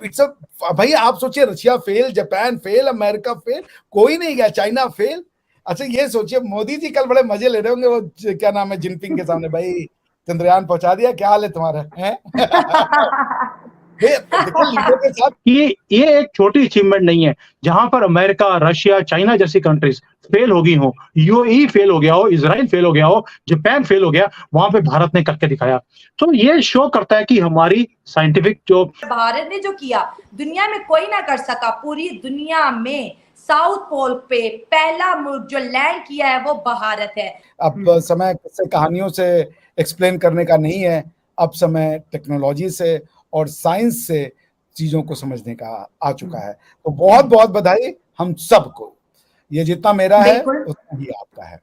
It's a भाई आप सोचिए, Russia fail, Japan fail, America fail, कोई नहीं गया, चाइना फेल। अच्छा ये सोचिए, मोदी जी कल बड़े मजे ले रहे होंगे, वो क्या नाम है, जिनपिंग के सामने, भाई चंद्रयान पहुंचा दिया, क्या हाल है तुम्हारा है? देखो लीडर के साथ ये एक छोटी अचीवमेंट नहीं है। जहां पर अमेरिका, रशिया, चाइना जैसी कंट्रीज फेल हो गई हो, यूएई फेल हो गया हो, इजराइल फेल हो गया हो, जापान फेल हो गया, वहां पे भारत ने करके दिखाया। तो ये शो करता है कि हमारी साइंटिफिक जो भारत ने जो किया दुनिया में कोई ना कर सका। पूरी दुनिया में साउथ पोल पे पहला मुल्क जो लैंड किया है वो भारत है। अब समय से कहानियों से एक्सप्लेन करने का नहीं है, अब समय टेक्नोलॉजी से और साइंस से चीजों को समझने का आ चुका है। तो बहुत बहुत बधाई हम सबको, ये जितना मेरा है उतना ही आपका है।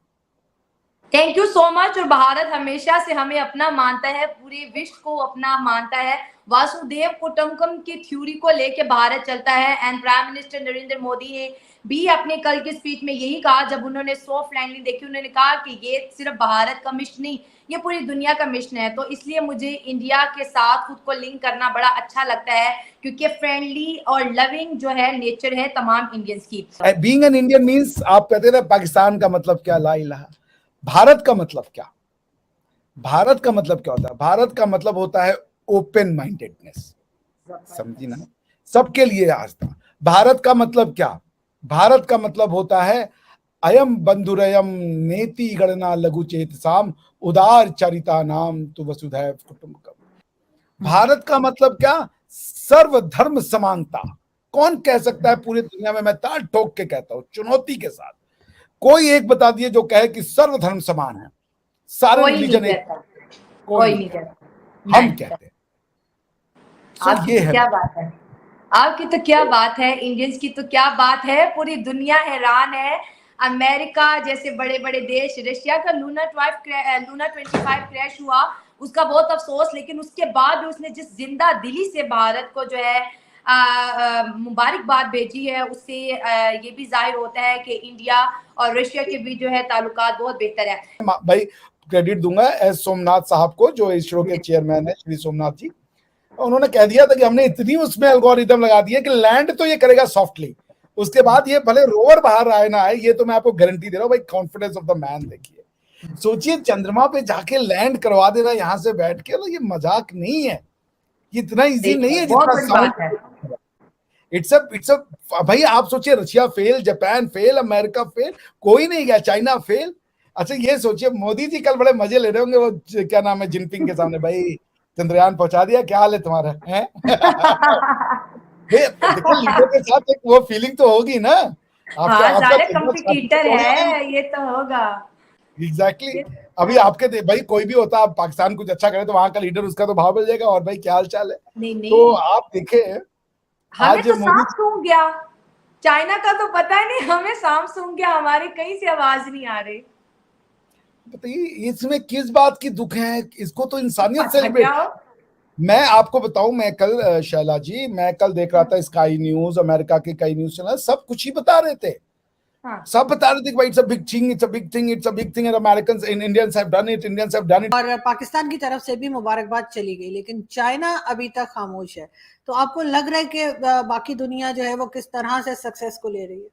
Thank you so much. और भारत हमेशा से हमें अपना मानता है, पूरे विश्व को अपना मानता है। वासुदेव कुटुंबकम की थ्योरी को लेके भारत चलता है। And prime minister Narendra Modi ने भी अपने कल की स्पीच में यही कहा, जब उन्होंने सॉफ्ट लैंडिंग देखी, उन्होंने कहा कि ये सिर्फ भारत का मिशन नहीं, ये पूरी दुनिया का मिशन है। तो इसलिए मुझे इंडिया के साथ खुद को लिंक करना बड़ा अच्छा लगता है, क्योंकि फ्रेंडली और लविंग जो है नेचर है तमाम इंडियंस की। बीइंग एन इंडियन मींस, आप कहते थे पाकिस्तान का मतलब क्या, ला इलाहा, भारत का मतलब क्या? भारत का मतलब क्या होता है? भारत का मतलब होता है ओपन माइंडेडनेस, समझी ना, सबके लिए आस्था। भारत का मतलब क्या? भारत का मतलब होता है अयम बंधुरयम नेति गणना लघु चेतसाम उदार चरिता नाम तु वसुधैव कुटुंबकम। भारत का मतलब क्या? सर्वधर्म समानता। कौन कह सकता है पूरी दुनिया में, मैं ताल ठोक के कहता हूं, चुनौती के साथ, कोई एक बता दिए जो कहे कि सर्वधर्म समान है, सारे रिलीजन एक, कोई नहीं कहता। हम कहते हैं। आपकी तो क्या बात है, आपकी तो क्या बात है, इंडियंस की तो क्या बात है, पूरी दुनिया हैरान है। अमेरिका जैसे बड़े बड़े देश, रशिया का लूना 25 क्रैश हुआ, उसका बहुत अफसोस, लेकिन उसके बाद उसने जिस जिंदा दिली से भारत को जो है मुबारकबाद भेजी है, उससे ये भी जाहिर होता है कि इंडिया और रशिया के बीच जो है ताल्लुकात बहुत बेहतर है। भाई क्रेडिट दूंगा एस सोमनाथ साहब को, जो इसरो के चेयरमैन है, श्री सोमनाथ जी। उन्होंने कह दिया था कि हमने इतनी उसमें एल्गोरिथम लगा दिया कि लैंड तो ये करेगा सॉफ्टली, उसके बाद ये भले रोवर बाहर आए ना आए, ये तो मैं आपको गारंटी दे रहा हूँ भाई। कॉन्फिडेंस ऑफ द मैन देखिए, सोचिए चंद्रमा पे जाके लैंड करवा देना यहाँ से बैठ के, ये मजाक नहीं है, ये इतना इजी नहीं है जितना इट्स अ भाई आप सोचिए, Russia fail, Japan fail, America fail, कोई नहीं गया, चाइना फेल। अच्छा ये सोचिए, मोदी जी कल बड़े मजे ले रहे होंगे, वो क्या नाम है, जिनपिंग के सामने, भाई चंद्रयान पहुंचा दिया, क्या हाल है तुम्हारा है? देखो लीडर के साथ एक वो फीलिंग तो होगी ना, आपका कंपटीटर है, ये तो होगा। एग्जैक्टली। अभी आपके भाई कोई भी होता, आप पाकिस्तान कुछ अच्छा करे तो वहां का लीडर, उसका तो भाव मिल जाएगा, और भाई क्या हाल चाल है। नहीं। तो आप देखे, हमें तो सांप सूंघ गया, चाइना का तो पता नहीं, हमें सांप सूंघ गया, हमारी कहीं से आवाज नहीं आ रही। बताइए इसमें किस बात की दुख है, इसको तो इंसानियत सेलिब्रेट। मैं आपको बताऊं, मैं कल शैला जी, मैं कल देख रहा था स्काई न्यूज, अमेरिका के कई न्यूज चैनल सब कुछ ही बता रहे थे। सब बता रहे थे कि भाई it's a big thing, it's a big thing, it's a big thing, and Americans and Indians have done it, Indians have done it. और पाकिस्तान की तरफ से भी मुबारकबाद चली गई, लेकिन चाइना अभी तक खामोश है। तो आपको लग रहा है कि बाकी दुनिया जो है वो किस तरह से सक्सेस को ले रही है?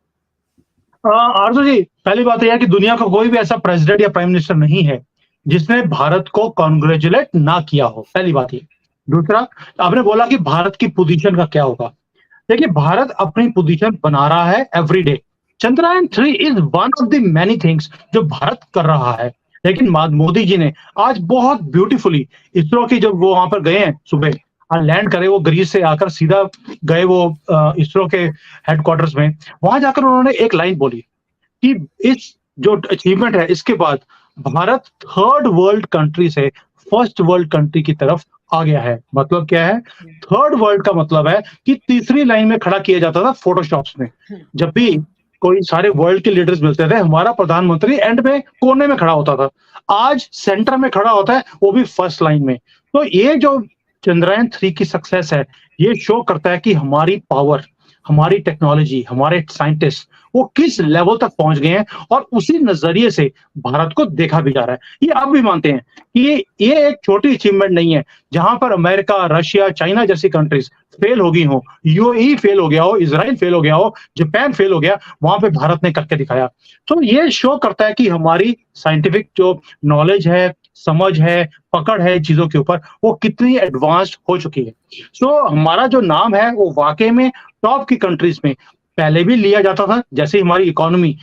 आरजू जी, पहली बात यह है कि दुनिया का कोई भी ऐसा प्रेसिडेंट या प्राइम मिनिस्टर नहीं है जिसने भारत को कॉन्ग्रेचुलेट ना किया हो, पहली बात ये। दूसरा, आपने बोला कि भारत की पोजीशन का क्या होगा। देखिए, भारत अपनी पोजीशन बना रहा है every day. Chandrayaan 3 is one of the many things जो भारत कर रहा है। लेकिन मोदी जी ने आज बहुत ब्यूटीफुली इसरो की, जब वो वहां पर गए हैं सुबह लैंड करे, वो ग्रीस से आकर सीधा गए वो इसरो के हेडक्वार्टर्स में, वहां जाकर उन्होंने एक लाइन बोली कि इस जो अचीवमेंट है, इसके बाद भारत थर्ड वर्ल्ड कंट्री से फर्स्ट वर्ल्ड कंट्री की तरफ आ गया है। मतलब क्या है? थर्ड वर्ल्ड का मतलब है कि तीसरी लाइन में खड़ा किया जाता था फोटोशॉप्स में। जब भी कोई सारे वर्ल्ड के लीडर्स मिलते थे, हमारा प्रधानमंत्री एंड में कोने में खड़ा होता था, आज सेंटर में खड़ा होता है, वो भी फर्स्ट लाइन में। तो ये जो चंद्रयान 3 की सक्सेस है, ये शो करता है कि हमारी पावर, हमारी टेक्नोलॉजी, हमारे साइंटिस्ट वो किस लेवल तक पहुंच गए हैं, और उसी नजरिए से भारत को देखा भी जा रहा है। ये आप भी मानते हैं कि ये एक छोटी अचीवमेंट नहीं है। जहां पर अमेरिका, रशिया, चाइना जैसी कंट्रीज फेल हो गई हो, यूएई फेल हो गया हो, इजराइल फेल हो गया हो, जापान फेल हो गया, वहां पे भारत ने करके दिखाया। तो ये शो करता है कि हमारी साइंटिफिक जो नॉलेज है, समझ है, पकड़ है चीजों के ऊपर, वो कितनी एडवांस्ड हो चुकी है। सो हमारा जो नाम है वो वाकई में टॉप की कंट्रीज में पहले भी लिया जाता था। जैसे हमारी इकोनॉमी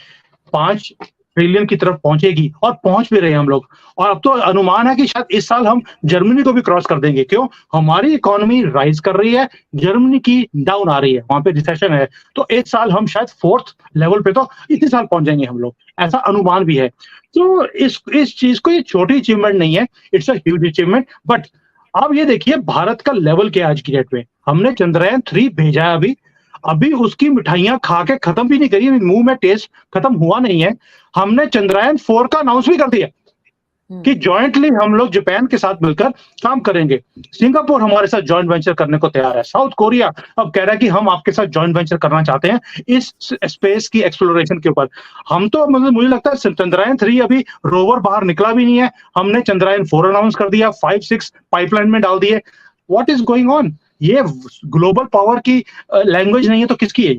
5 ट्रिलियन की तरफ पहुंचेगी, और पहुंच भी रहे हैं हम लोग। और अब तो अनुमान है कि शायद इस साल हम जर्मनी को भी क्रॉस कर देंगे। क्यों? हमारी इकोनॉमी राइज कर रही है, जर्मनी की डाउन आ रही है, वहां पे रिसेशन है। तो इस साल हम शायद 4th लेवल पे तो इसी साल पहुंच जाएंगे हम लोग, ऐसा अनुमान भी है। तो इस चीज को, ये छोटी अचीवमेंट नहीं है, it's a huge achievement. But अब ये देखिए भारत का लेवल क्या है आज की डेट में। हमने चंद्रयान 3 भेजा है, अभी अभी उसकी मिठाइयां खा के खत्म भी नहीं करी, मुंह में टेस्ट खत्म हुआ नहीं है। हमने चंद्रयान 4 का अनाउंस भी कर दिया कि जॉइंटली हम लोग जापान के साथ मिलकर काम करेंगे। सिंगापुर हमारे साथ जॉइंट वेंचर करने को तैयार है। साउथ कोरिया अब कह रहा है कि हम आपके साथ जॉइंट वेंचर करना चाहते हैं इस स्पेस की एक्सप्लोरेशन के ऊपर। हम तो मतलब मुझे लगता है चंद्रयान 3 अभी रोवर बाहर निकला भी नहीं है, हमने चंद्रयान 4 अनाउंस कर दिया, 5-6 पाइपलाइन में डाल दिए। What is going on? ये ग्लोबल पावर की लैंग्वेज नहीं है तो किसकी है?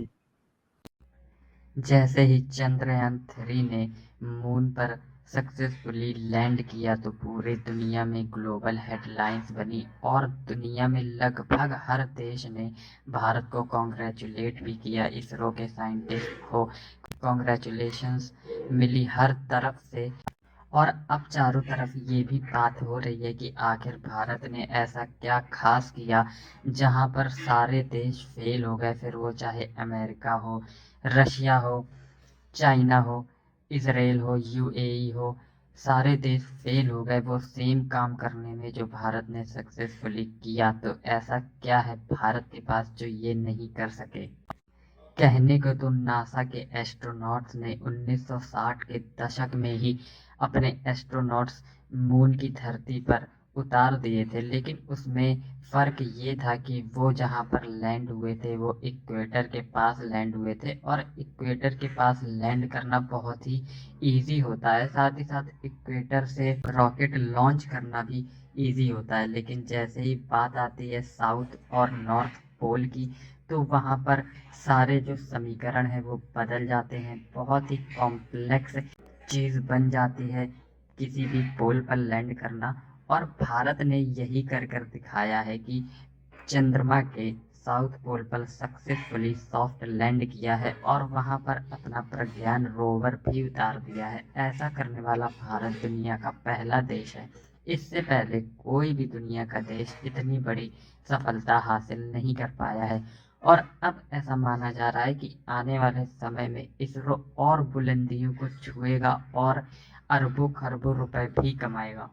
जैसे ही चंद्रयान 3 ने मून पर सक्सेसफुली लैंड किया तो पूरी दुनिया में ग्लोबल हेडलाइंस बनी, और दुनिया में लगभग हर देश ने भारत को कॉन्ग्रेचुलेट भी किया। इसरो के साइंटिस्ट को कॉन्ग्रेचुलेशंस मिली हर तरफ से। और अब चारों तरफ ये भी बात हो रही है कि आखिर भारत ने ऐसा क्या खास किया जहां पर सारे देश फेल हो गए, फिर वो चाहे अमेरिका हो, रशिया हो, चाइना हो, इसराइल हो, यूएई हो, सारे देश फेल हो गए वो सेम काम करने में जो भारत ने सक्सेसफुली किया। तो ऐसा क्या है भारत के पास जो ये नहीं कर सके? कहने को तो नासा के एस्ट्रोनॉट्स ने 1960 के दशक में ही अपने एस्ट्रोनॉट्स मून की धरती पर उतार दिए थे, लेकिन उसमें फ़र्क ये था कि वो जहाँ पर लैंड हुए थे वो इक्वेटर के पास लैंड हुए थे, और इक्वेटर के पास लैंड करना बहुत ही इजी होता है। साथ ही साथ इक्वेटर से रॉकेट लॉन्च करना भी इजी होता है। लेकिन जैसे ही बात आती है साउथ और नॉर्थ पोल की, तो वहाँ पर सारे जो समीकरण हैं वो बदल जाते हैं। बहुत ही कॉम्प्लेक्स चीज़ बन जाती है किसी भी पोल पर लैंड करना। और भारत ने यही कर कर दिखाया है कि चंद्रमा के साउथ पोल पर सक्सेसफुली सॉफ्ट लैंड किया है, और वहाँ पर अपना प्रज्ञान रोवर भी उतार दिया है। ऐसा करने वाला भारत दुनिया का पहला देश है। इससे पहले कोई भी दुनिया का देश इतनी बड़ी सफलता हासिल नहीं कर पाया है। और अब ऐसा माना जा रहा है कि आने वाले समय में इसरो और बुलंदियों को छुएगा और अरबों खरबों रुपए भी कमाएगा।